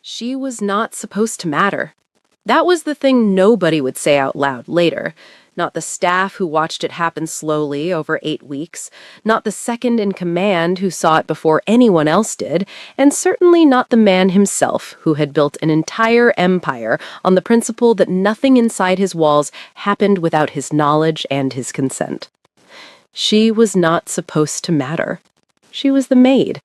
She was not supposed to matter. That was the thing nobody would say out loud later. Not the staff who watched it happen slowly over 8 weeks, not the second in command who saw it before anyone else did, and certainly not the man himself who had built an entire empire on the principle that nothing inside his walls happened without his knowledge and his consent. She was not supposed to matter. She was the maid.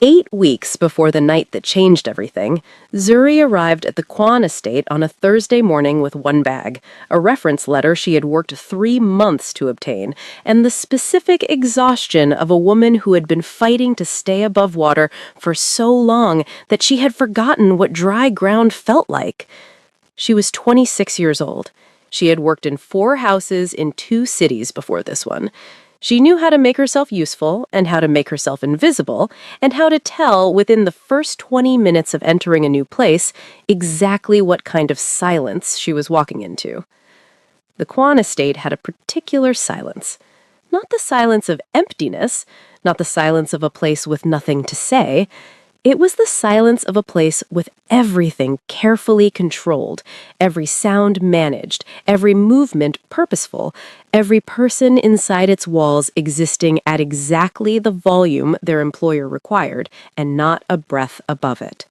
8 weeks before the night that changed everything, Zuri arrived at the Kwan estate on a Thursday morning with one bag, a reference letter she had worked 3 months to obtain, and the specific exhaustion of a woman who had been fighting to stay above water for so long that she had forgotten what dry ground felt like. She was 26 years old. She had worked in 4 houses in 2 cities before this one. She knew how to make herself useful and how to make herself invisible and how to tell within the first 20 minutes of entering a new place exactly what kind of silence she was walking into. The Kwan estate had a particular silence. Not the silence of emptiness, not the silence of a place with nothing to say. It was the silence of a place with everything carefully controlled, every sound managed, every movement purposeful, every person inside its walls existing at exactly the volume their employer required, and not a breath above it.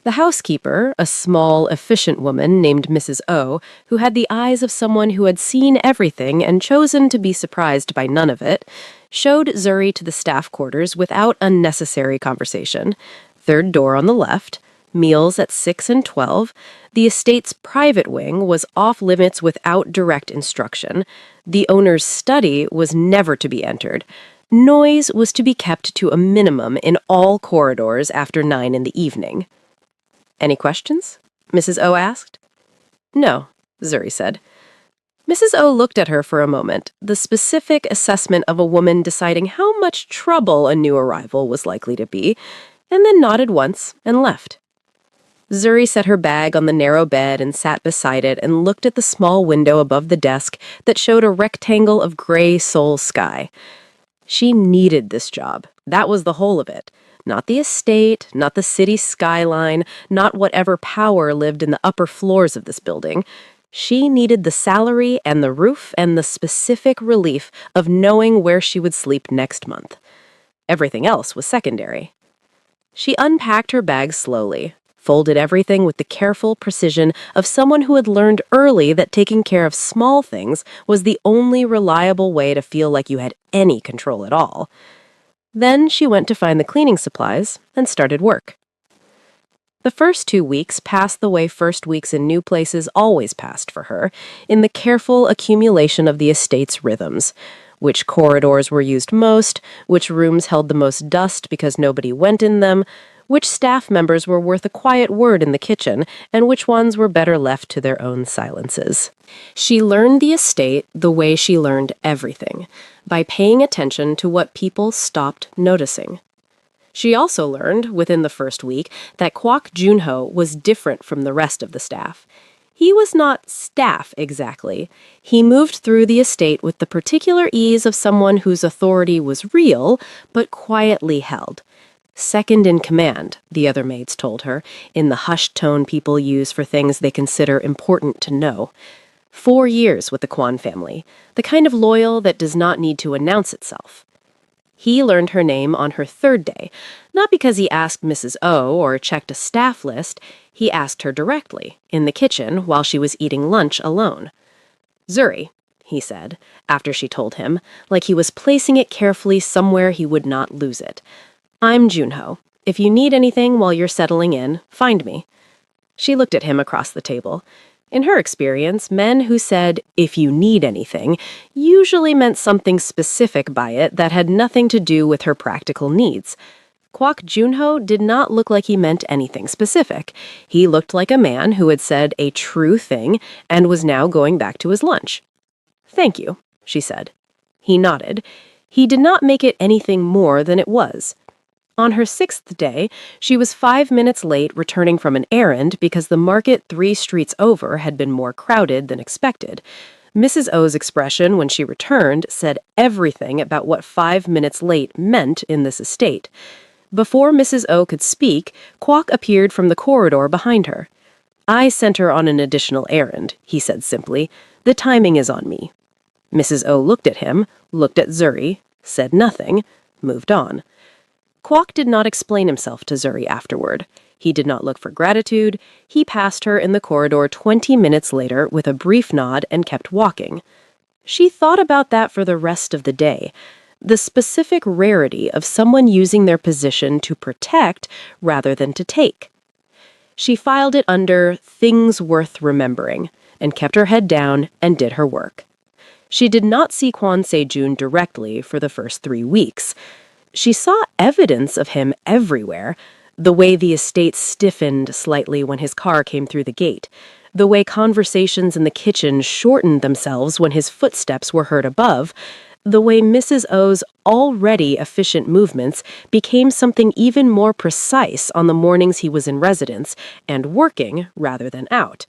The housekeeper, a small, efficient woman named Mrs. O, who had the eyes of someone who had seen everything and chosen to be surprised by none of it, showed Zuri to the staff quarters without unnecessary conversation. Third door on the left, meals at 6 and 12. The estate's private wing was off limits without direct instruction. The owner's study was never to be entered. Noise was to be kept to a minimum in all corridors after 9 in the evening. "Any questions?" Mrs. O asked. "No," Zuri said. Mrs. O looked at her for a moment, the specific assessment of a woman deciding how much trouble a new arrival was likely to be, and then nodded once and left. Zuri set her bag on the narrow bed and sat beside it and looked at the small window above the desk that showed a rectangle of gray Seoul sky. She needed this job. That was the whole of it. Not the estate, not the city skyline, not whatever power lived in the upper floors of this building. She needed the salary and the roof and the specific relief of knowing where she would sleep next month. Everything else was secondary. She unpacked her bag slowly, folded everything with the careful precision of someone who had learned early that taking care of small things was the only reliable way to feel like you had any control at all. Then she went to find the cleaning supplies and started work. The first 2 weeks passed the way first weeks in new places always passed for her, in the careful accumulation of the estate's rhythms. Which corridors were used most, which rooms held the most dust because nobody went in them, which staff members were worth a quiet word in the kitchen, and which ones were better left to their own silences. She learned the estate the way she learned everything, by paying attention to what people stopped noticing. She also learned, within the first week, that Kwok Junho was different from the rest of the staff. He was not staff exactly. He moved through the estate with the particular ease of someone whose authority was real, but quietly held. Second in command, the other maids told her, in the hushed tone people use for things they consider important to know. 4 years with the Kwan family, the kind of loyal that does not need to announce itself. He learned her name on her 3rd day, not because he asked Mrs. O or checked a staff list. He asked her directly, in the kitchen while she was eating lunch alone. "Zuri," he said, after she told him, like he was placing it carefully somewhere he would not lose it. "I'm Junho. If you need anything while you're settling in, find me." She looked at him across the table. In her experience, men who said, "if you need anything," usually meant something specific by it that had nothing to do with her practical needs. Kwok Junho did not look like he meant anything specific. He looked like a man who had said a true thing and was now going back to his lunch. "Thank you," she said. He nodded. He did not make it anything more than it was. On her 6th day, she was 5 minutes late returning from an errand because the market 3 streets over had been more crowded than expected. Mrs. O's expression when she returned said everything about what 5 minutes late meant in this estate. Before Mrs. O could speak, Kwok appeared from the corridor behind her. "I sent her on an additional errand," he said simply. "The timing is on me." Mrs. O looked at him, looked at Zuri, said nothing, moved on. Kwok did not explain himself to Zuri afterward. He did not look for gratitude. He passed her in the corridor 20 minutes later with a brief nod and kept walking. She thought about that for the rest of the day. The specific rarity of someone using their position to protect rather than to take. She filed it under things worth remembering and kept her head down and did her work. She did not see Kwon Se-jun directly for the first 3 weeks. She saw evidence of him everywhere, the way the estate stiffened slightly when his car came through the gate, the way conversations in the kitchen shortened themselves when his footsteps were heard above, the way Mrs. O's already efficient movements became something even more precise on the mornings he was in residence and working rather than out.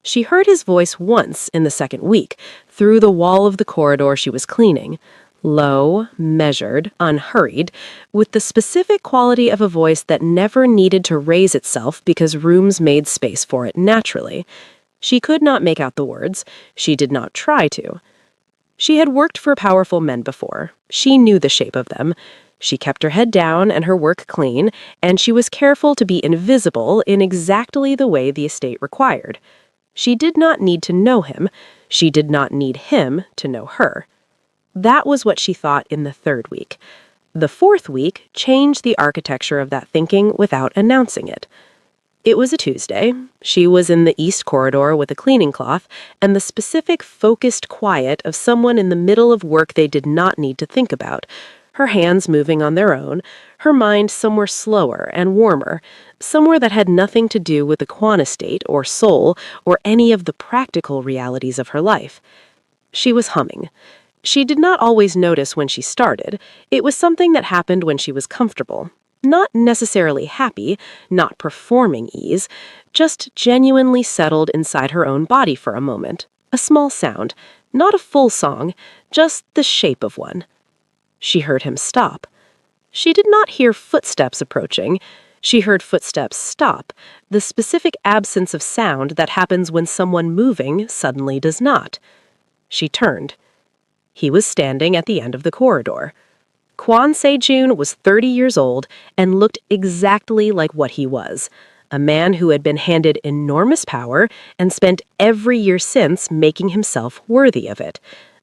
She heard his voice once in the second week, through the wall of the corridor she was cleaning. Low, measured, unhurried, with the specific quality of a voice that never needed to raise itself because rooms made space for it naturally. She could not make out the words. She did not try to. She had worked for powerful men before. She knew the shape of them. She kept her head down and her work clean, and she was careful to be invisible in exactly the way the estate required. She did not need to know him. She did not need him to know her. That was what she thought in the third week. The fourth week changed the architecture of that thinking without announcing it. It was a Tuesday. She was in the east corridor with a cleaning cloth and the specific focused quiet of someone in the middle of work they did not need to think about, her hands moving on their own, her mind somewhere slower and warmer, somewhere that had nothing to do with the Kwon estate or soul or any of the practical realities of her life. She was humming. She did not always notice when she started. It was something that happened when she was comfortable. Not necessarily happy, not performing ease, just genuinely settled inside her own body for a moment. A small sound, not a full song, just the shape of one. She heard him stop. She did not hear footsteps approaching. She heard footsteps stop, the specific absence of sound that happens when someone moving suddenly does not. She turned. He was standing at the end of the corridor. Kwon Se-jun was 30 years old and looked exactly like what he was, a man who had been handed enormous power and spent every year since making himself worthy of it.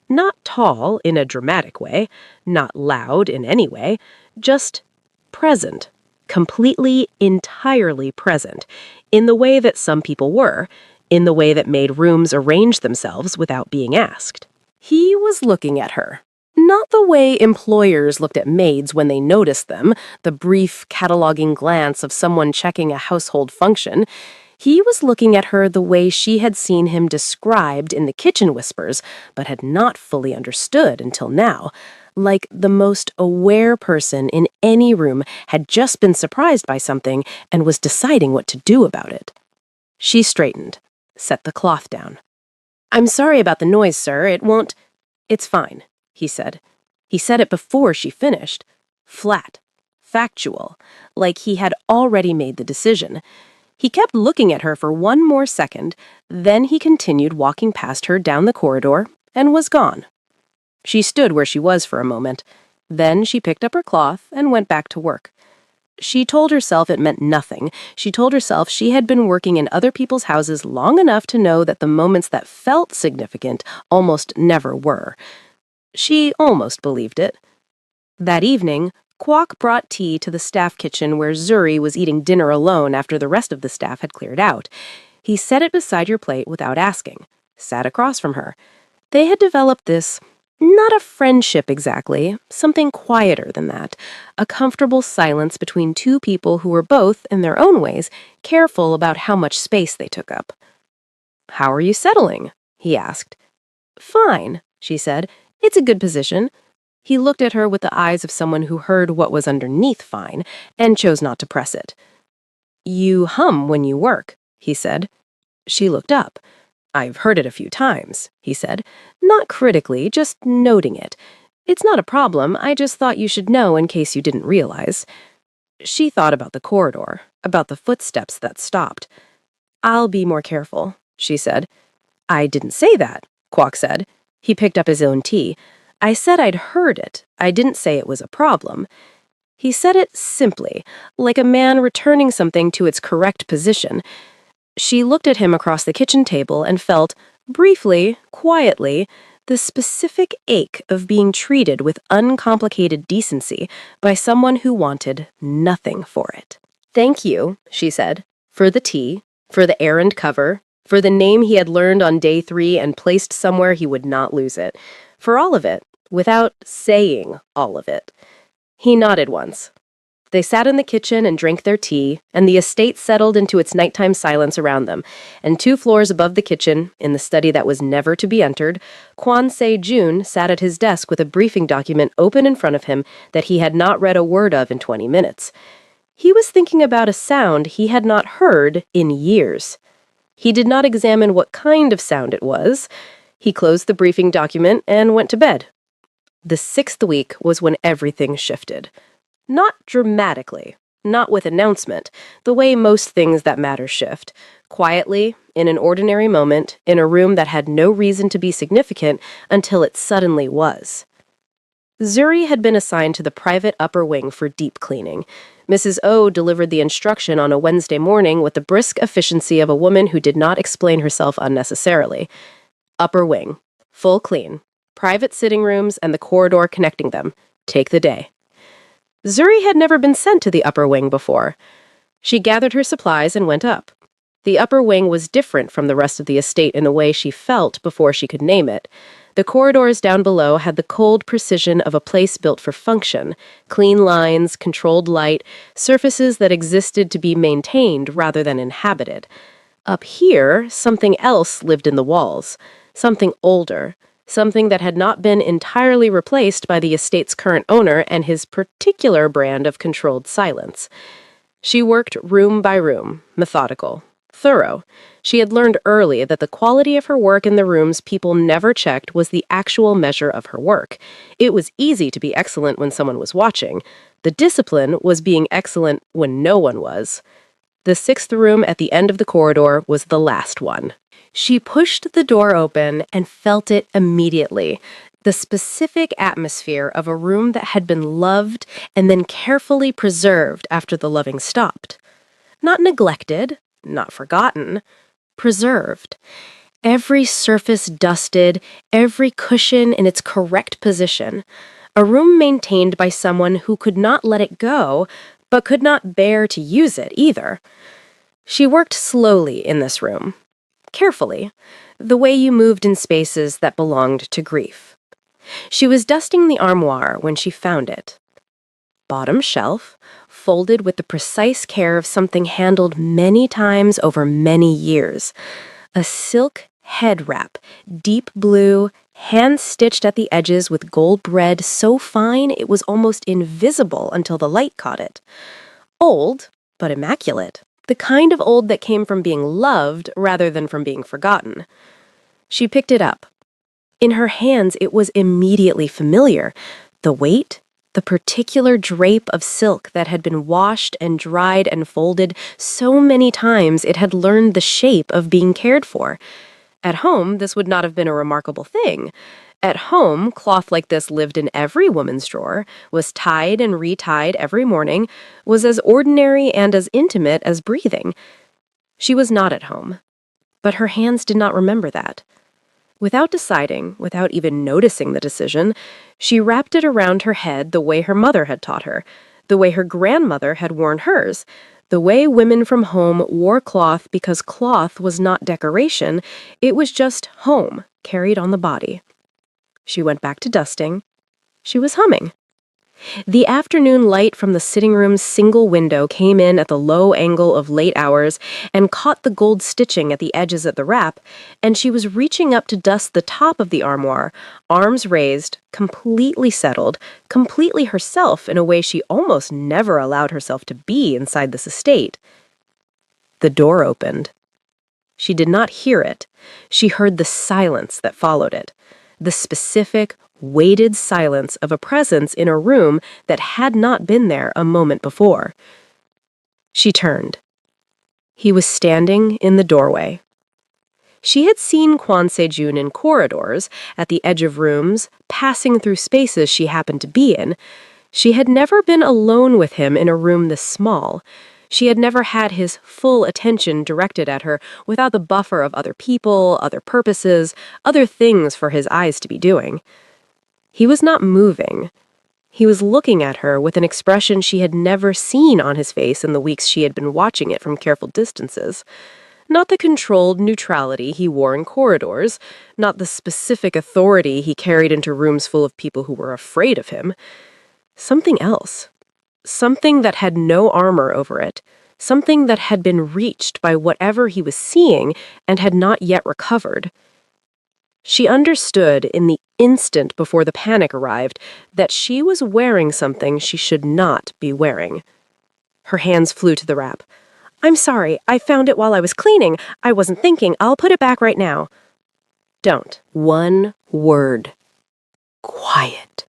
Not tall in a dramatic way, not loud in any way, just present, completely, entirely present, in the way that some people were, in the way that made rooms arrange themselves without being asked. He was looking at her. Not the way employers looked at maids when they noticed them, the brief, cataloging glance of someone checking a household function. He was looking at her the way she had seen him described in the kitchen whispers, but had not fully understood until now. Like the most aware person in any room had just been surprised by something and was deciding what to do about it. She straightened, set the cloth down. "I'm sorry about the noise, sir. It won't—" "It's fine," he said. He said it before she finished. Flat. Factual. Like he had already made the decision. He kept looking at her for one more second, then he continued walking past her down the corridor and was gone. She stood where she was for a moment. Then she picked up her cloth and went back to work. She told herself it meant nothing. She told herself she had been working in other people's houses long enough to know that the moments that felt significant almost never were. She almost believed it. That evening, Kwok brought tea to the staff kitchen where Zuri was eating dinner alone after the rest of the staff had cleared out. He set it beside your plate without asking, sat across from her. They had developed this, not a friendship exactly, something quieter than that, a comfortable silence between two people who were both, in their own ways, careful about how much space they took up. "How are you settling?" he asked. "Fine," she said. "It's a good position." He looked at her with the eyes of someone who heard what was underneath fine and chose not to press it. "You hum when you work," he said. She looked up. "I've heard it a few times," he said. "Not critically, just noting it. It's not a problem, I just thought you should know in case you didn't realize." She thought about the corridor, about the footsteps that stopped. "I'll be more careful," she said. "I didn't say that," Kwok said. He picked up his own tea. "I said I'd heard it. I didn't say it was a problem." He said it simply, like a man returning something to its correct position. She looked at him across the kitchen table and felt, briefly, quietly, the specific ache of being treated with uncomplicated decency by someone who wanted nothing for it. "Thank you," she said, "for the tea, for the errand cover, for the name he had learned on day 3 and placed somewhere he would not lose it, for all of it, without saying all of it." He nodded once. They sat in the kitchen and drank their tea, and the estate settled into its nighttime silence around them. And 2 floors above the kitchen, in the study that was never to be entered, Kwan Se-jun sat at his desk with a briefing document open in front of him that he had not read a word of in 20 minutes. He was thinking about a sound he had not heard in years. He did not examine what kind of sound it was. He closed the briefing document and went to bed. The 6th week was when everything shifted. Not dramatically, not with announcement, the way most things that matter shift. Quietly, in an ordinary moment, in a room that had no reason to be significant until it suddenly was. Zuri had been assigned to the private upper wing for deep cleaning. Mrs. O delivered the instruction on a Wednesday morning with the brisk efficiency of a woman who did not explain herself unnecessarily. Upper wing. Full clean. Private sitting rooms and the corridor connecting them. Take the day. Zuri had never been sent to the upper wing before. She gathered her supplies and went up. The upper wing was different from the rest of the estate in a way she felt before she could name it. The corridors down below had the cold precision of a place built for function, clean lines, controlled light, surfaces that existed to be maintained rather than inhabited. Up here, something else lived in the walls, something older, something that had not been entirely replaced by the estate's current owner and his particular brand of controlled silence. She worked room by room, methodical, thorough. She had learned early that the quality of her work in the rooms people never checked was the actual measure of her work. It was easy to be excellent when someone was watching. The discipline was being excellent when no one was. The 6th room at the end of the corridor was the last one. She pushed the door open and felt it immediately. The specific atmosphere of a room that had been loved and then carefully preserved after the loving stopped. Not neglected, not forgotten, preserved. Every surface dusted, every cushion in its correct position. A room maintained by someone who could not let it go, but could not bear to use it either. She worked slowly in this room. Carefully, the way you moved in spaces that belonged to grief. She was dusting the armoire when she found it. Bottom shelf, folded with the precise care of something handled many times over many years. A silk head wrap, deep blue, hand-stitched at the edges with gold braid so fine it was almost invisible until the light caught it. Old, but immaculate. The kind of old that came from being loved rather than from being forgotten. She picked it up. In her hands, it was immediately familiar. The weight, the particular drape of silk that had been washed and dried and folded so many times it had learned the shape of being cared for. At home, this would not have been a remarkable thing. At home, cloth like this lived in every woman's drawer, was tied and retied every morning, was as ordinary and as intimate as breathing. She was not at home, but her hands did not remember that. Without deciding, without even noticing the decision, she wrapped it around her head the way her mother had taught her, the way her grandmother had worn hers, the way women from home wore cloth because cloth was not decoration, it was just home, carried on the body. She went back to dusting. She was humming. The afternoon light from the sitting room's single window came in at the low angle of late hours and caught the gold stitching at the edges of the wrap, and she was reaching up to dust the top of the armoire, arms raised, completely settled, completely herself in a way she almost never allowed herself to be inside this estate. The door opened. She did not hear it. She heard the silence that followed it. The specific, weighted silence of a presence in a room that had not been there a moment before. She turned. He was standing in the doorway. She had seen Kwon Se-jun in corridors, at the edge of rooms, passing through spaces she happened to be in. She had never been alone with him in a room this small. She had never had his full attention directed at her without the buffer of other people, other purposes, other things for his eyes to be doing. He was not moving. He was looking at her with an expression she had never seen on his face in the weeks she had been watching it from careful distances. Not the controlled neutrality he wore in corridors, not the specific authority he carried into rooms full of people who were afraid of him. Something else. Something that had no armor over it. Something that had been reached by whatever he was seeing and had not yet recovered. She understood in the instant before the panic arrived that she was wearing something she should not be wearing. Her hands flew to the wrap. "I'm sorry, I found it while I was cleaning. I wasn't thinking. I'll put it back right now." Don't. One word. Quiet.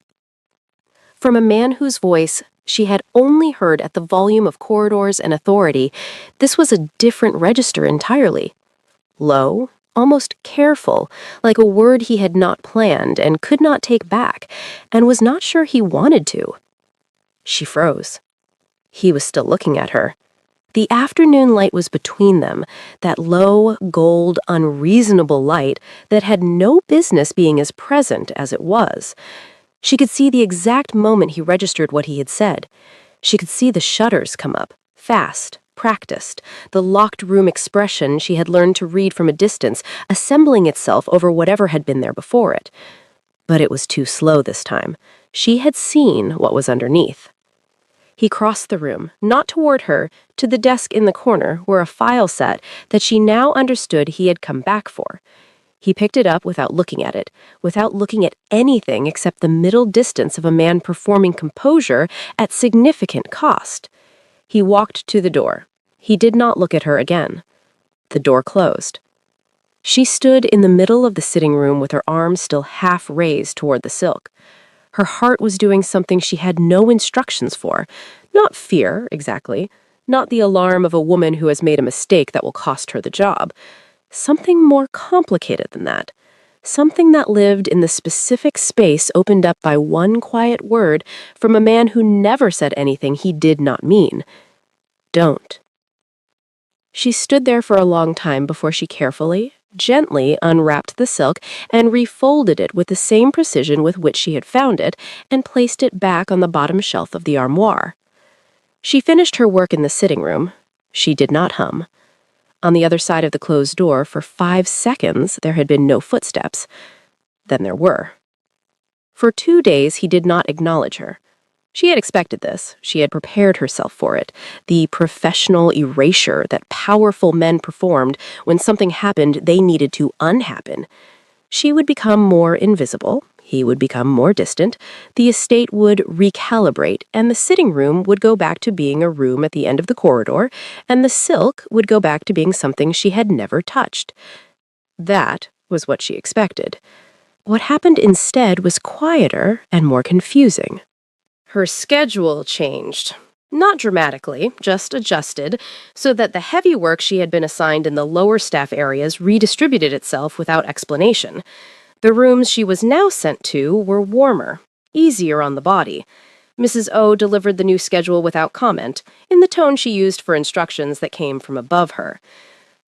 From a man whose voice she had only heard at the volume of corridors and authority, this was a different register entirely. Low, almost careful, like a word he had not planned and could not take back, and was not sure he wanted to. She froze. He was still looking at her. The afternoon light was between them, that low, gold, unreasonable light that had no business being as present as it was. She could see the exact moment he registered what he had said. She could see the shutters come up, fast, practiced, the locked room expression she had learned to read from a distance, assembling itself over whatever had been there before it. But it was too slow this time. She had seen what was underneath. He crossed the room, not toward her, to the desk in the corner where a file sat that she now understood he had come back for. He picked it up without looking at it, without looking at anything except the middle distance of a man performing composure at significant cost. He walked to the door. He did not look at her again. The door closed. She stood in the middle of the sitting room with her arms still half raised toward the silk. Her heart was doing something she had no instructions for. Not fear, exactly. Not the alarm of a woman who has made a mistake that will cost her the job. Something more complicated than that. Something that lived in the specific space opened up by one quiet word from a man who never said anything he did not mean. Don't. She stood there for a long time before she carefully, gently unwrapped the silk and refolded it with the same precision with which she had found it and placed it back on the bottom shelf of the armoire. She finished her work in the sitting room. She did not hum. On the other side of the closed door, for 5 seconds, there had been no footsteps. Then there were. For 2 days, he did not acknowledge her. She had expected this. She had prepared herself for it. The professional erasure that powerful men performed when something happened they needed to unhappen. She would become more invisible. He would become more distant. The estate would recalibrate, and the sitting room would go back to being a room at the end of the corridor, and the silk would go back to being something she had never touched. That was what she expected. What happened instead was quieter and more confusing. Her schedule changed. Not dramatically, just adjusted, so that the heavy work she had been assigned in the lower staff areas redistributed itself without explanation. The rooms she was now sent to were warmer, easier on the body. Mrs. O delivered the new schedule without comment, in the tone she used for instructions that came from above her.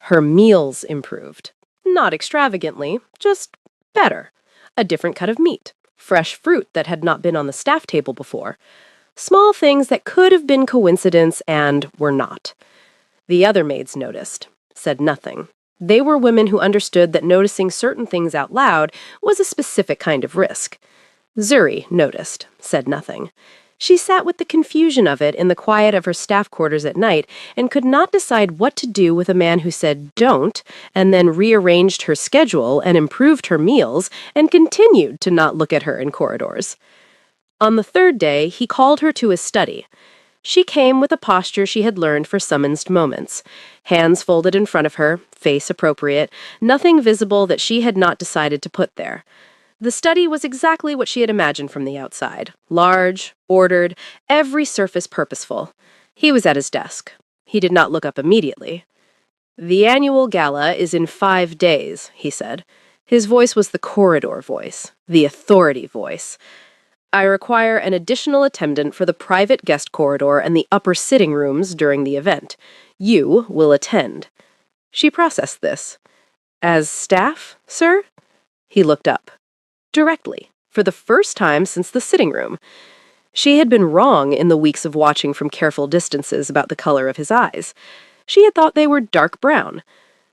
Her meals improved. Not extravagantly, just better. A different cut of meat. Fresh fruit that had not been on the staff table before. Small things that could have been coincidence and were not. The other maids noticed, said nothing. They were women who understood that noticing certain things out loud was a specific kind of risk. Zuri noticed, said nothing. She sat with the confusion of it in the quiet of her staff quarters at night and could not decide what to do with a man who said don't, and then rearranged her schedule and improved her meals and continued to not look at her in corridors. On the 3rd day, he called her to his study. She came with a posture she had learned for summoned moments. Hands folded in front of her, face appropriate, nothing visible that she had not decided to put there. The study was exactly what she had imagined from the outside. Large, ordered, every surface purposeful. He was at his desk. He did not look up immediately. "The annual gala is in 5 days," he said. His voice was the corridor voice, the authority voice. "I require an additional attendant for the private guest corridor and the upper sitting rooms during the event. You will attend." She processed this. "As staff, sir?" He looked up. Directly, for the first time since the sitting room. She had been wrong in the weeks of watching from careful distances about the color of his eyes. She had thought they were dark brown.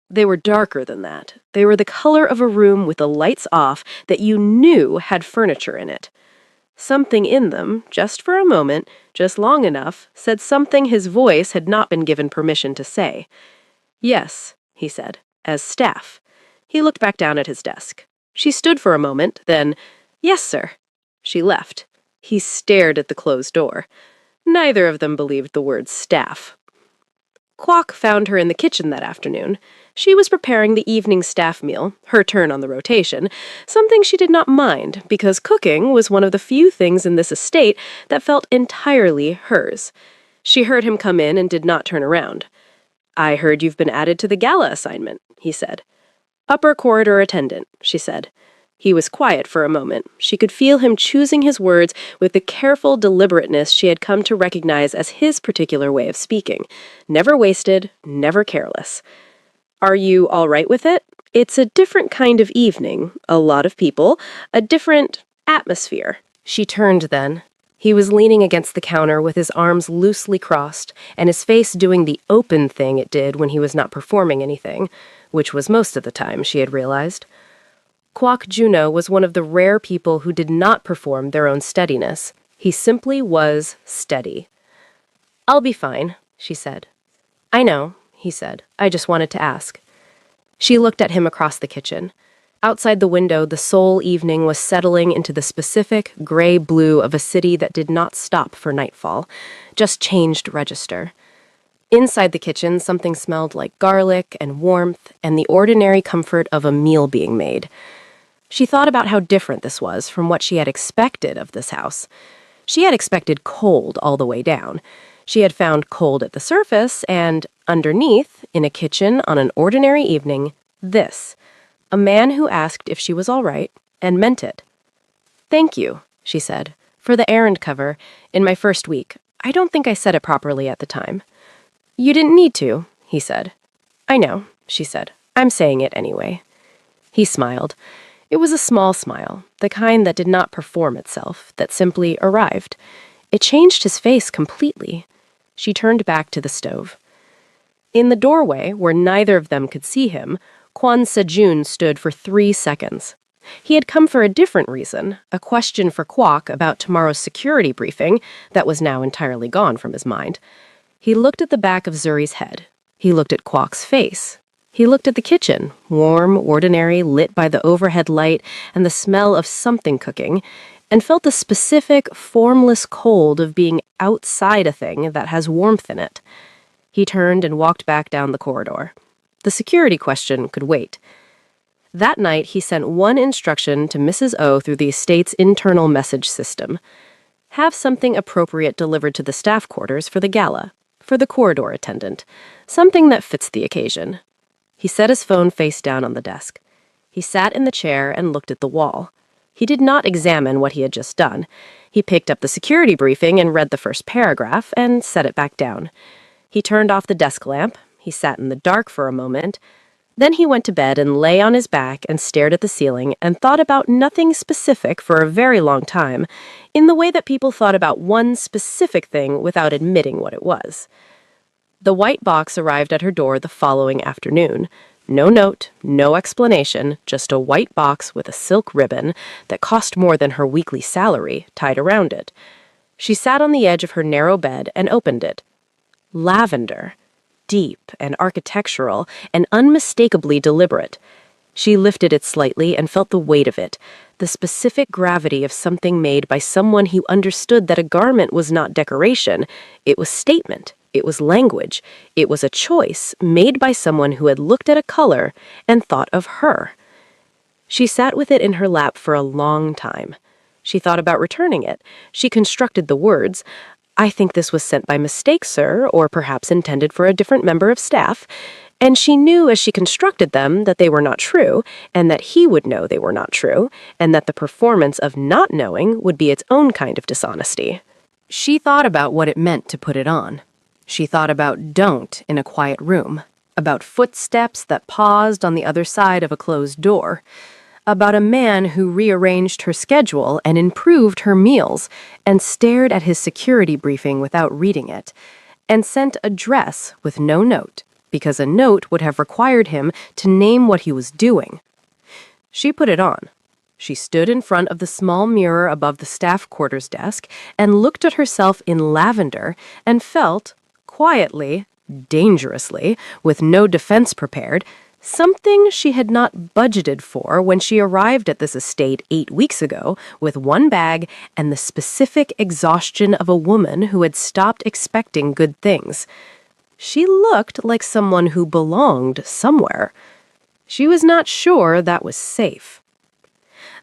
They were darker than that. They were the color of a room with the lights off that you knew had furniture in it. Something in them, just for a moment, just long enough, said something his voice had not been given permission to say. "Yes," he said, "as staff." He looked back down at his desk. She stood for a moment, then, "Yes, sir." She left. He stared at the closed door. Neither of them believed the word staff. Kwok found her in the kitchen that afternoon. She was preparing the evening staff meal, her turn on the rotation, something she did not mind because cooking was one of the few things in this estate that felt entirely hers. She heard him come in and did not turn around. "I heard you've been added to the gala assignment," he said. "Upper corridor attendant," she said. He was quiet for a moment. She could feel him choosing his words with the careful deliberateness she had come to recognize as his particular way of speaking. Never wasted, never careless. "Are you all right with it? It's a different kind of evening, a lot of people, a different atmosphere." She turned then. He was leaning against the counter with his arms loosely crossed, and his face doing the open thing it did when he was not performing anything, which was most of the time, she had realized. Kwok Juno was one of the rare people who did not perform their own steadiness. He simply was steady. "I'll be fine," she said. "I know," he said. "I just wanted to ask." She looked at him across the kitchen. Outside the window, the Seoul evening was settling into the specific gray-blue of a city that did not stop for nightfall, just changed register. Inside the kitchen, something smelled like garlic and warmth and the ordinary comfort of a meal being made. She thought about how different this was from what she had expected of this house. She had expected cold all the way down. She had found cold at the surface, and underneath, in a kitchen on an ordinary evening, this. A man who asked if she was all right, and meant it. "Thank you," she said, "for the errand cover in my first week. I don't think I said it properly at the time." "You didn't need to," he said. "I know," she said. "I'm saying it anyway." He smiled. It was a small smile, the kind that did not perform itself, that simply arrived. It changed his face completely. She turned back to the stove. In the doorway, where neither of them could see him, Kwon Se-jun stood for 3 seconds. He had come for a different reason, a question for Kwok about tomorrow's security briefing that was now entirely gone from his mind. He looked at the back of Zuri's head. He looked at Kwok's face. He looked at the kitchen, warm, ordinary, lit by the overhead light and the smell of something cooking, and felt the specific, formless cold of being outside a thing that has warmth in it. He turned and walked back down the corridor. The security question could wait. That night, he sent one instruction to Mrs. O through the estate's internal message system. Have something appropriate delivered to the staff quarters for the gala, for the corridor attendant, something that fits the occasion. He set his phone face down on the desk. He sat in the chair and looked at the wall. He did not examine what he had just done. He picked up the security briefing and read the first paragraph and set it back down. He turned off the desk lamp. He sat in the dark for a moment. Then he went to bed and lay on his back and stared at the ceiling and thought about nothing specific for a very long time, in the way that people thought about one specific thing without admitting what it was. The white box arrived at her door the following afternoon. No note, no explanation, just a white box with a silk ribbon that cost more than her weekly salary tied around it. She sat on the edge of her narrow bed and opened it. Lavender. Deep and architectural and unmistakably deliberate. She lifted it slightly and felt the weight of it, the specific gravity of something made by someone who understood that a garment was not decoration, it was statement. It was language. It was a choice made by someone who had looked at a color and thought of her. She sat with it in her lap for a long time. She thought about returning it. She constructed the words, "I think this was sent by mistake, sir, or perhaps intended for a different member of staff." And she knew as she constructed them that they were not true, and that he would know they were not true, and that the performance of not knowing would be its own kind of dishonesty. She thought about what it meant to put it on. She thought about don't in a quiet room, about footsteps that paused on the other side of a closed door, about a man who rearranged her schedule and improved her meals and stared at his security briefing without reading it, and sent a dress with no note, because a note would have required him to name what he was doing. She put it on. She stood in front of the small mirror above the staff quarters desk and looked at herself in lavender and felt, quietly, dangerously, with no defense prepared, something she had not budgeted for when she arrived at this estate 8 weeks ago with one bag and the specific exhaustion of a woman who had stopped expecting good things. She looked like someone who belonged somewhere. She was not sure that was safe.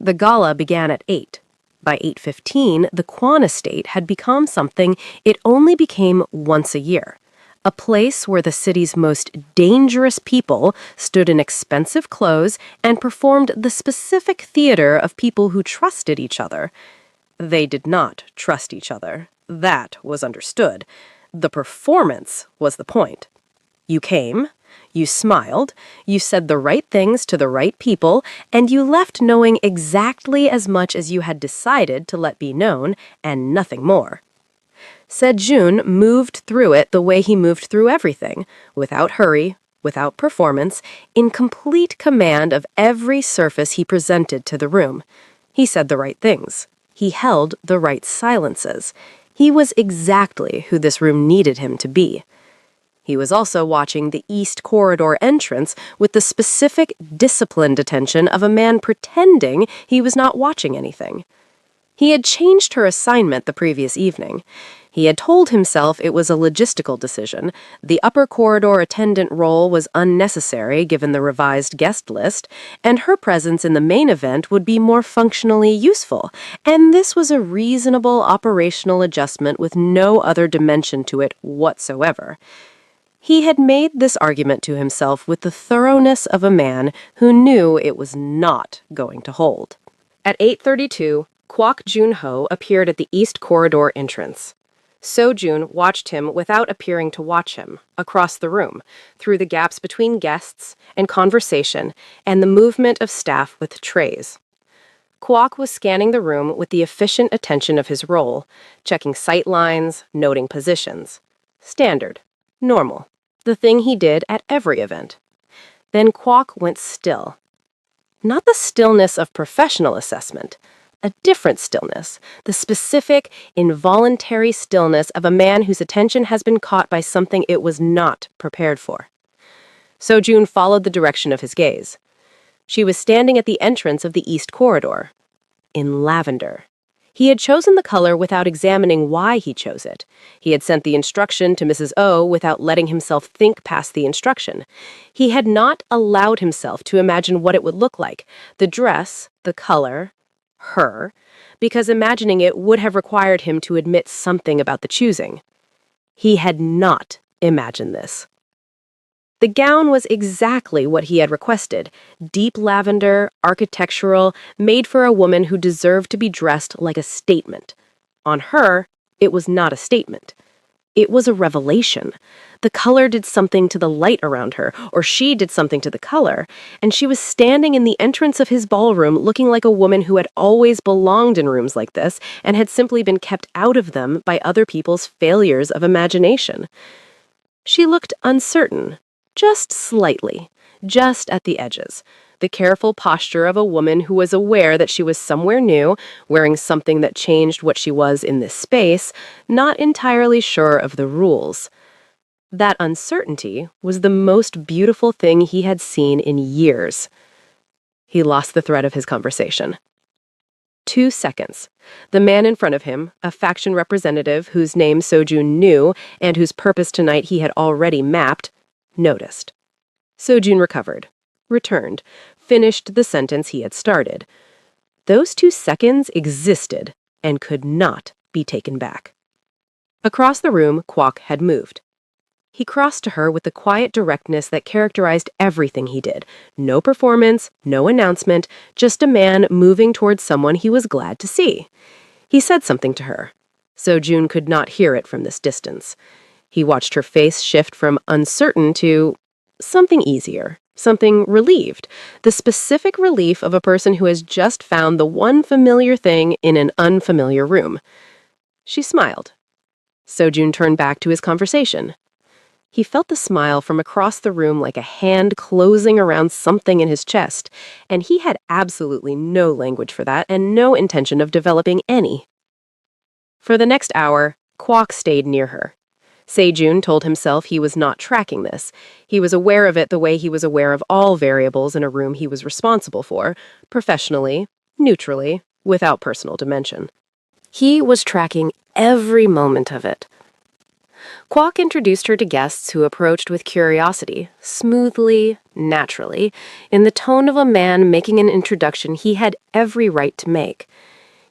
The gala began at 8. By 8:15, the Kwan estate had become something it only became once a year. A place where the city's most dangerous people stood in expensive clothes and performed the specific theater of people who trusted each other. They did not trust each other. That was understood. The performance was the point. You came, you smiled, you said the right things to the right people, and you left knowing exactly as much as you had decided to let be known, and nothing more. Sejun moved through it the way he moved through everything, without hurry, without performance, in complete command of every surface he presented to the room. He said the right things. He held the right silences. He was exactly who this room needed him to be. He was also watching the East Corridor entrance with the specific, disciplined attention of a man pretending he was not watching anything. He had changed her assignment the previous evening. He had told himself it was a logistical decision. The upper corridor attendant role was unnecessary given the revised guest list, and her presence in the main event would be more functionally useful, and this was a reasonable operational adjustment with no other dimension to it whatsoever. He had made this argument to himself with the thoroughness of a man who knew it was not going to hold. At 8:32, Kwok Jun-ho appeared at the East Corridor entrance. So-jun watched him without appearing to watch him, across the room, through the gaps between guests and conversation and the movement of staff with trays. Kwok was scanning the room with the efficient attention of his role, checking sight lines, noting positions. Standard. Normal. The thing he did at every event. Then Kwok went still. Not the stillness of professional assessment. A different stillness, the specific, involuntary stillness of a man whose attention has been caught by something it was not prepared for. So-jun followed the direction of his gaze. She was standing at the entrance of the East Corridor. In lavender. He had chosen the color without examining why he chose it. He had sent the instruction to Mrs. O without letting himself think past the instruction. He had not allowed himself to imagine what it would look like, the dress, the color, her, because imagining it would have required him to admit something about the choosing. He had not imagined this. The gown was exactly what he had requested, deep lavender, architectural, made for a woman who deserved to be dressed like a statement. On her, it was not a statement. It was a revelation. The color did something to the light around her, or she did something to the color, and she was standing in the entrance of his ballroom looking like a woman who had always belonged in rooms like this and had simply been kept out of them by other people's failures of imagination. She looked uncertain, just slightly, just at the edges. The careful posture of a woman who was aware that she was somewhere new, wearing something that changed what she was in this space, not entirely sure of the rules. That uncertainty was the most beautiful thing he had seen in years. He lost the thread of his conversation. 2 seconds. The man in front of him, a faction representative whose name So-jun knew and whose purpose tonight he had already mapped, noticed. So-jun recovered. returned, finished the sentence he had started. Those 2 seconds existed and could not be taken back. Across the room, Kwok had moved. He crossed to her with the quiet directness that characterized everything he did. No performance, no announcement, just a man moving towards someone he was glad to see. He said something to her. Sojun could not hear it from this distance. He watched her face shift from uncertain to something easier, something relieved, the specific relief of a person who has just found the one familiar thing in an unfamiliar room. She smiled. Sojun turned back to his conversation. He felt the smile from across the room like a hand closing around something in his chest, and he had absolutely no language for that and no intention of developing any. For the next hour, Kwok stayed near her. Sejun told himself he was not tracking this. He was aware of it the way he was aware of all variables in a room he was responsible for, professionally, neutrally, without personal dimension. He was tracking every moment of it. Kwok introduced her to guests who approached with curiosity, smoothly, naturally, in the tone of a man making an introduction he had every right to make.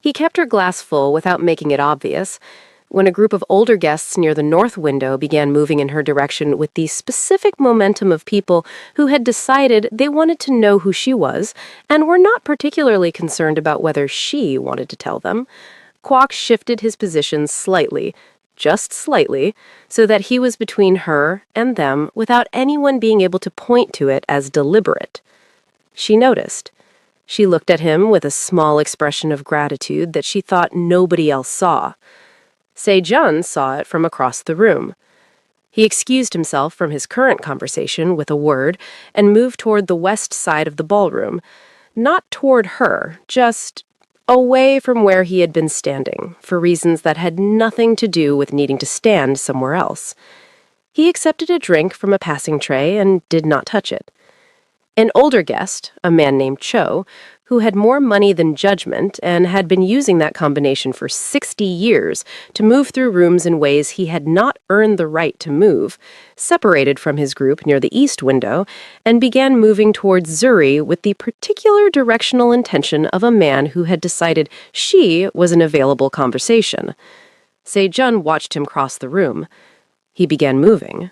He kept her glass full without making it obvious. When a group of older guests near the north window began moving in her direction with the specific momentum of people who had decided they wanted to know who she was and were not particularly concerned about whether she wanted to tell them, Kwok shifted his position slightly, just slightly, so that he was between her and them without anyone being able to point to it as deliberate. She noticed. She looked at him with a small expression of gratitude that she thought nobody else saw. Sejun saw it from across the room. He excused himself from his current conversation with a word and moved toward the west side of the ballroom. Not toward her, just away from where he had been standing, for reasons that had nothing to do with needing to stand somewhere else. He accepted a drink from a passing tray and did not touch it. An older guest, a man named Cho, who had more money than judgment and had been using that combination for 60 years to move through rooms in ways he had not earned the right to move, separated from his group near the east window and began moving towards Zuri with the particular directional intention of a man who had decided she was an available conversation. Sejun watched him cross the room. He began moving.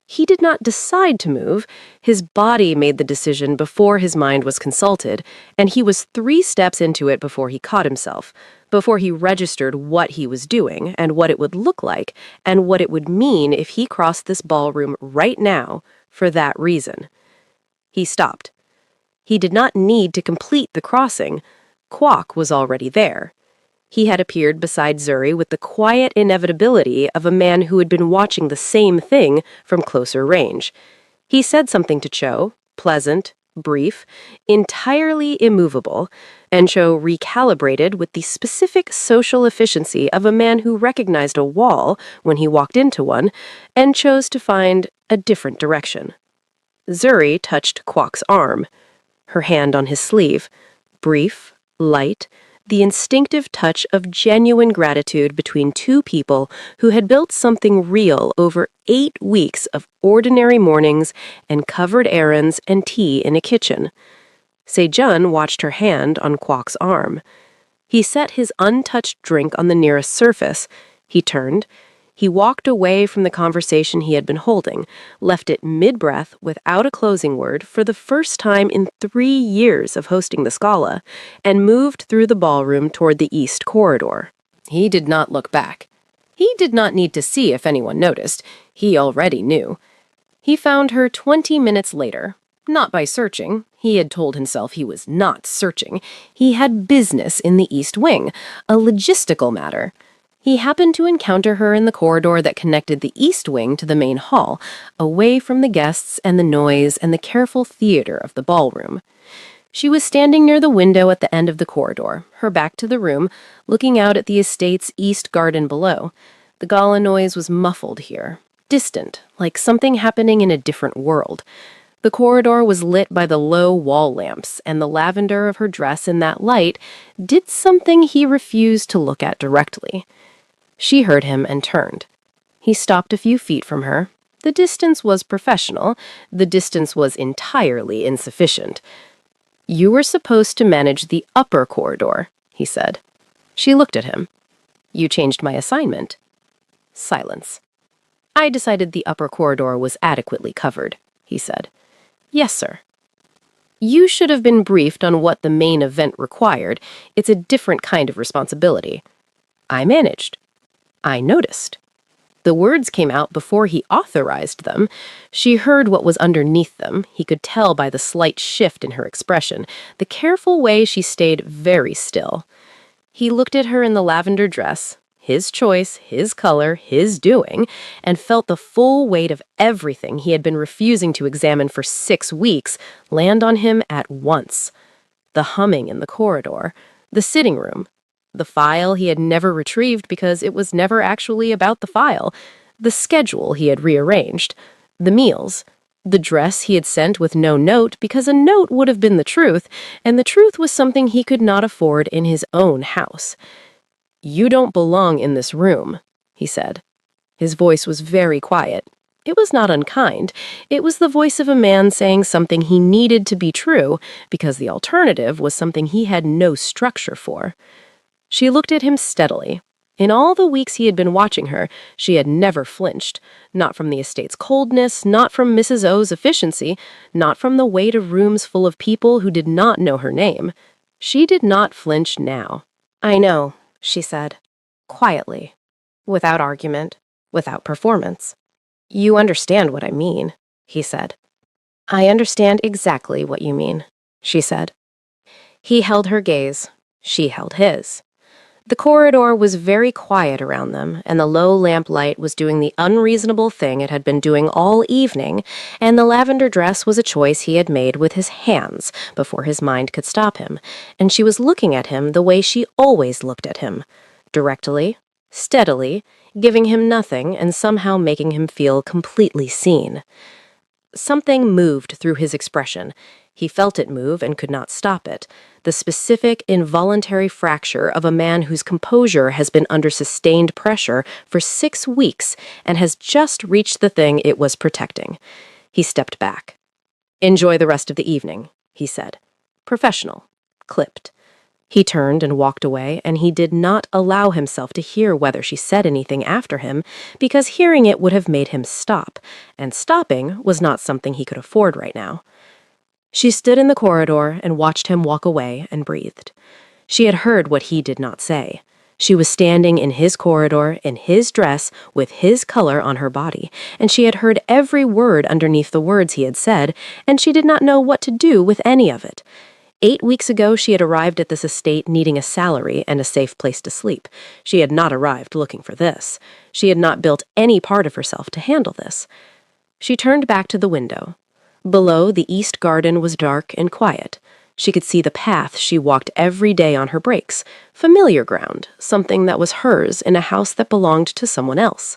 He did not decide to move. His body made the decision before his mind was consulted, and he was 3 steps into it before he caught himself, before he registered what he was doing and what it would look like and what it would mean if he crossed this ballroom right now for that reason. He stopped. He did not need to complete the crossing. Kwok was already there. He had appeared beside Zuri with the quiet inevitability of a man who had been watching the same thing from closer range. He said something to Cho, pleasant, brief, entirely immovable, and Cho recalibrated with the specific social efficiency of a man who recognized a wall when he walked into one and chose to find a different direction. Zuri touched Kwok's arm, her hand on his sleeve, brief, light, the instinctive touch of genuine gratitude between 2 people who had built something real over 8 weeks of ordinary mornings and covered errands and tea in a kitchen. Sejun watched her hand on Kwok's arm. He set his untouched drink on the nearest surface. He turned. He walked away from the conversation he had been holding, left it mid-breath without a closing word for the first time in 3 years of hosting the Scala, and moved through the ballroom toward the east corridor. He did not look back. He did not need to see if anyone noticed. He already knew. He found her 20 minutes later. Not by searching. He had told himself he was not searching. He had business in the East Wing, a logistical matter. He happened to encounter her in the corridor that connected the East Wing to the main hall, away from the guests and the noise and the careful theater of the ballroom. She was standing near the window at the end of the corridor, her back to the room, looking out at the estate's east garden below. The gala noise was muffled here, distant, like something happening in a different world. The corridor was lit by the low wall lamps, and the lavender of her dress in that light did something he refused to look at directly. She heard him and turned. He stopped a few feet from her, The distance was professional. The distance was entirely insufficient. "You were supposed to manage the upper corridor," he said. She looked at him. "You changed my assignment." Silence. "I decided the upper corridor was adequately covered," he said. "Yes, sir." "You should have been briefed on what the main event required. It's a different kind of responsibility." "I managed." "I noticed." The words came out before he authorized them. She heard what was underneath them. He could tell by the slight shift in her expression, the careful way she stayed very still. He looked at her in the lavender dress, his choice, his color, his doing, and felt the full weight of everything he had been refusing to examine for 6 weeks land on him at once. The humming in the corridor, the sitting room, the file he had never retrieved because it was never actually about the file, the schedule he had rearranged, the meals, the dress he had sent with no note because a note would have been the truth, and the truth was something he could not afford in his own house. "You don't belong in this room," he said. His voice was very quiet. It was not unkind. It was the voice of a man saying something he needed to be true because the alternative was something he had no structure for. She looked at him steadily. In all the weeks he had been watching her, she had never flinched. Not from the estate's coldness, not from Mrs. O's efficiency, not from the weight of rooms full of people who did not know her name. She did not flinch now. "I know," she said, quietly, without argument, without performance. "You understand what I mean," he said. "I understand exactly what you mean," she said. He held her gaze. She held his. The corridor was very quiet around them, and the low lamplight was doing the unreasonable thing it had been doing all evening, and the lavender dress was a choice he had made with his hands before his mind could stop him, and she was looking at him the way she always looked at him, directly, steadily, giving him nothing and somehow making him feel completely seen. Something moved through his expression. He felt it move and could not stop it. The specific, involuntary fracture of a man whose composure has been under sustained pressure for 6 weeks and has just reached the thing it was protecting. He stepped back. "Enjoy the rest of the evening," he said. Professional. Clipped. He turned and walked away, and he did not allow himself to hear whether she said anything after him, because hearing it would have made him stop, and stopping was not something he could afford right now. She stood in the corridor and watched him walk away and breathed. She had heard what he did not say. She was standing in his corridor, in his dress, with his color on her body, and she had heard every word underneath the words he had said, and she did not know what to do with any of it. 8 weeks ago, she had arrived at this estate needing a salary and a safe place to sleep. She had not arrived looking for this. She had not built any part of herself to handle this. She turned back to the window. Below, the east garden was dark and quiet. She could see the path she walked every day on her breaks, familiar ground, something that was hers in a house that belonged to someone else.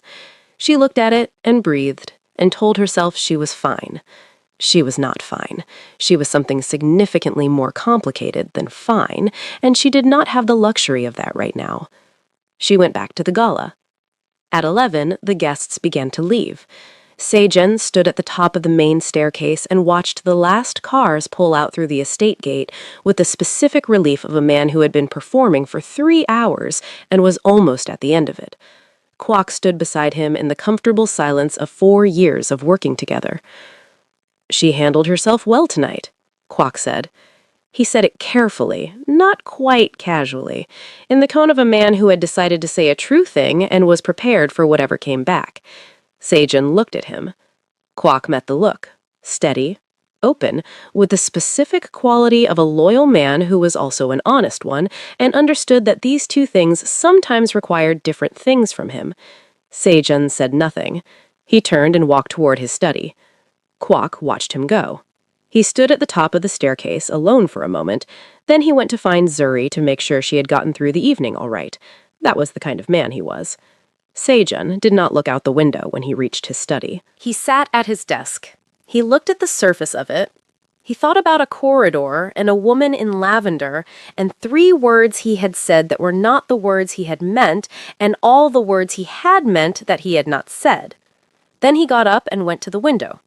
She looked at it and breathed and told herself she was fine. She was not fine. She was something significantly more complicated than fine, and she did not have the luxury of that right now. She went back to the gala. At 11, the guests began to leave. Seijun stood at the top of the main staircase and watched the last cars pull out through the estate gate with the specific relief of a man who had been performing for 3 hours and was almost at the end of it. Kwok stood beside him in the comfortable silence of 4 years of working together. "She handled herself well tonight," Kwok said. He said it carefully, not quite casually, in the tone of a man who had decided to say a true thing and was prepared for whatever came back. Seijun looked at him. Kwok met the look, steady, open, with the specific quality of a loyal man who was also an honest one, and understood that these two things sometimes required different things from him. Seijun said nothing. He turned and walked toward his study. Kwok watched him go. He stood at the top of the staircase, alone for a moment. Then he went to find Zuri to make sure she had gotten through the evening all right. That was the kind of man he was. Seijun did not look out the window when he reached his study. He sat at his desk. He looked at the surface of it. He thought about a corridor and a woman in lavender and 3 words he had said that were not the words he had meant and all the words he had meant that he had not said. Then he got up and went to the window.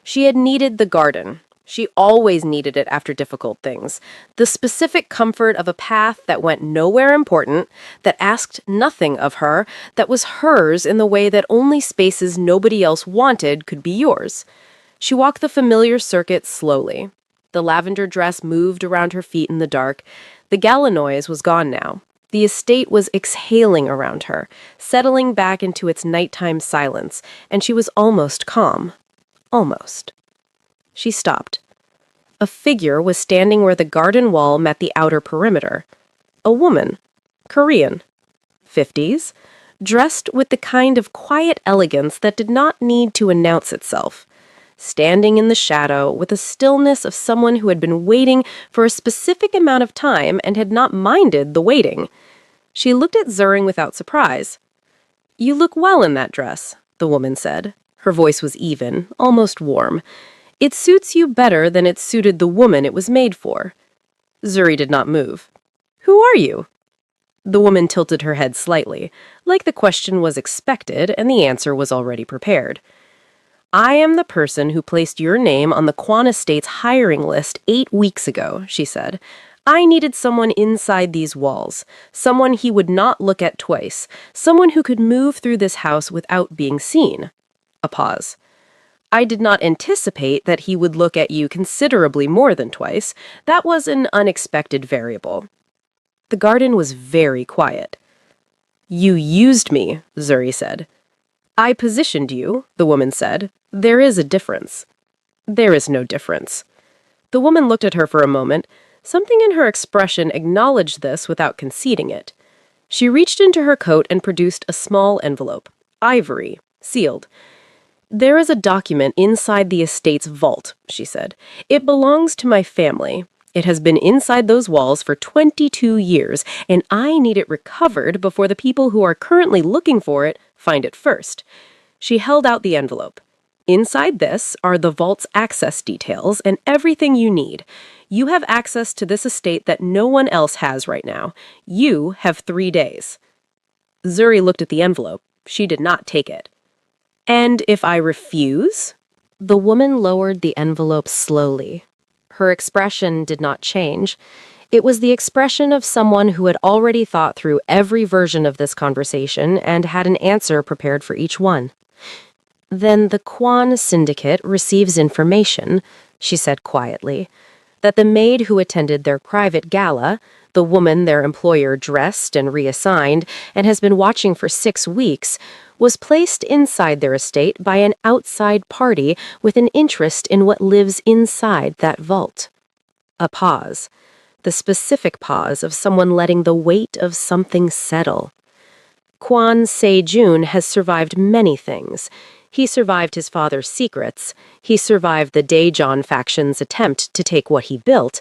She had needed the garden. She always needed it after difficult things. The specific comfort of a path that went nowhere important, that asked nothing of her, that was hers in the way that only spaces nobody else wanted could be yours. She walked the familiar circuit slowly. The lavender dress moved around her feet in the dark. The gala noise was gone now. The estate was exhaling around her, settling back into its nighttime silence, and she was almost calm. Almost. She stopped. A figure was standing where the garden wall met the outer perimeter. A woman. Korean. 50s. Dressed with the kind of quiet elegance that did not need to announce itself. Standing in the shadow with the stillness of someone who had been waiting for a specific amount of time and had not minded the waiting. She looked at Zuring without surprise. "You look well in that dress," the woman said. Her voice was even, almost warm. "It suits you better than it suited the woman it was made for." Zuri did not move. "Who are you?" The woman tilted her head slightly, like the question was expected and the answer was already prepared. "I am the person who placed your name on the Quan Estate's hiring list 8 weeks ago," she said. "I needed someone inside these walls, someone he would not look at twice, someone who could move through this house without being seen." A pause. "I did not anticipate that he would look at you considerably more than twice. That was an unexpected variable." The garden was very quiet. "You used me," Zuri said. "I positioned you," the woman said. "There is a difference." "There is no difference." The woman looked at her for a moment. Something in her expression acknowledged this without conceding it. She reached into her coat and produced a small envelope. Ivory. Sealed. "There is a document inside the estate's vault," she said. "It belongs to my family. It has been inside those walls for 22 years, and I need it recovered before the people who are currently looking for it find it first." She held out the envelope. "Inside this are the vault's access details and everything you need. You have access to this estate that no one else has right now. You have 3 days." Zuri looked at the envelope. She did not take it. "And if I refuse?" The woman lowered the envelope slowly. Her expression did not change. It was the expression of someone who had already thought through every version of this conversation and had an answer prepared for each one. "Then the Quan Syndicate receives information," she said quietly, "that the maid who attended their private gala, the woman their employer dressed and reassigned and has been watching for 6 weeks, was placed inside their estate by an outside party with an interest in what lives inside that vault." A pause. The specific pause of someone letting the weight of something settle. Quan Se-jun has survived many things. He survived his father's secrets. He survived the Daejeon faction's attempt to take what he built.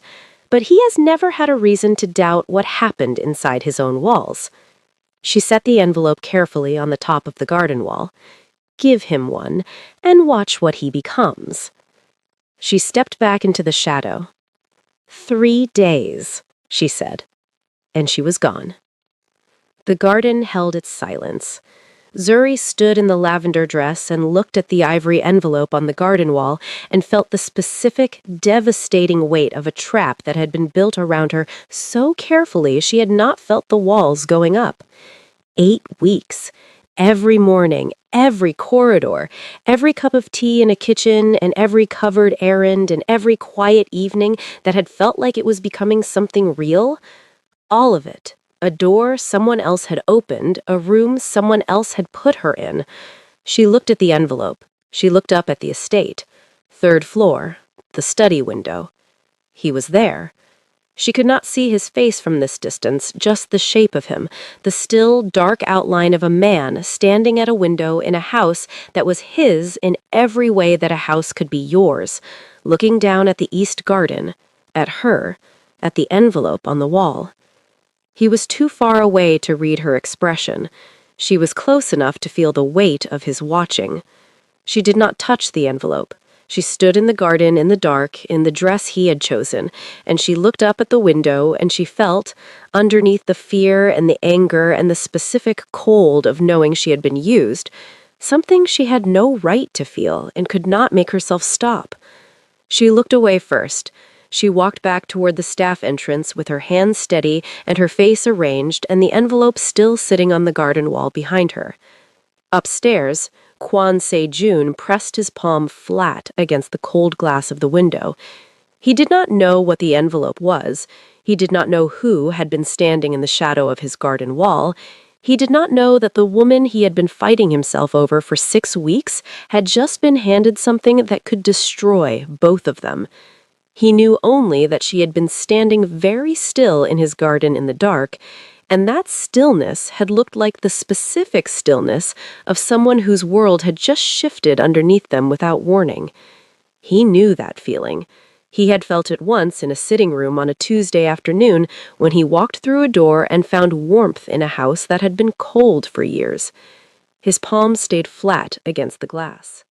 But he has never had a reason to doubt what happened inside his own walls. She set the envelope carefully on the top of the garden wall. "Give him one, and watch what he becomes." She stepped back into the shadow. 3 days, she said, and she was gone. The garden held its silence. Zuri stood in the lavender dress and looked at the ivory envelope on the garden wall and felt the specific, devastating weight of a trap that had been built around her so carefully she had not felt the walls going up. 8 weeks. Every morning, every corridor, every cup of tea in a kitchen, and every covered errand, and every quiet evening that had felt like it was becoming something real. All of it. A door someone else had opened, a room someone else had put her in. She looked at the envelope. She looked up at the estate. 3rd floor. The study window. He was there. She could not see his face from this distance, just the shape of him, the still, dark outline of a man standing at a window in a house that was his in every way that a house could be yours, looking down at the east garden, at her, at the envelope on the wall. He was too far away to read her expression. She was close enough to feel the weight of his watching. She did not touch the envelope. She stood in the garden in the dark, in the dress he had chosen, and she looked up at the window and she felt, underneath the fear and the anger and the specific cold of knowing she had been used, something she had no right to feel and could not make herself stop. She looked away first. She walked back toward the staff entrance with her hands steady and her face arranged and the envelope still sitting on the garden wall behind her. Upstairs, Kwan Se-jun pressed his palm flat against the cold glass of the window. He did not know what the envelope was. He did not know who had been standing in the shadow of his garden wall. He did not know that the woman he had been fighting himself over for 6 weeks had just been handed something that could destroy both of them. He knew only that she had been standing very still in his garden in the dark, and that stillness had looked like the specific stillness of someone whose world had just shifted underneath them without warning. He knew that feeling. He had felt it once in a sitting room on a Tuesday afternoon when he walked through a door and found warmth in a house that had been cold for years. His palm stayed flat against the glass.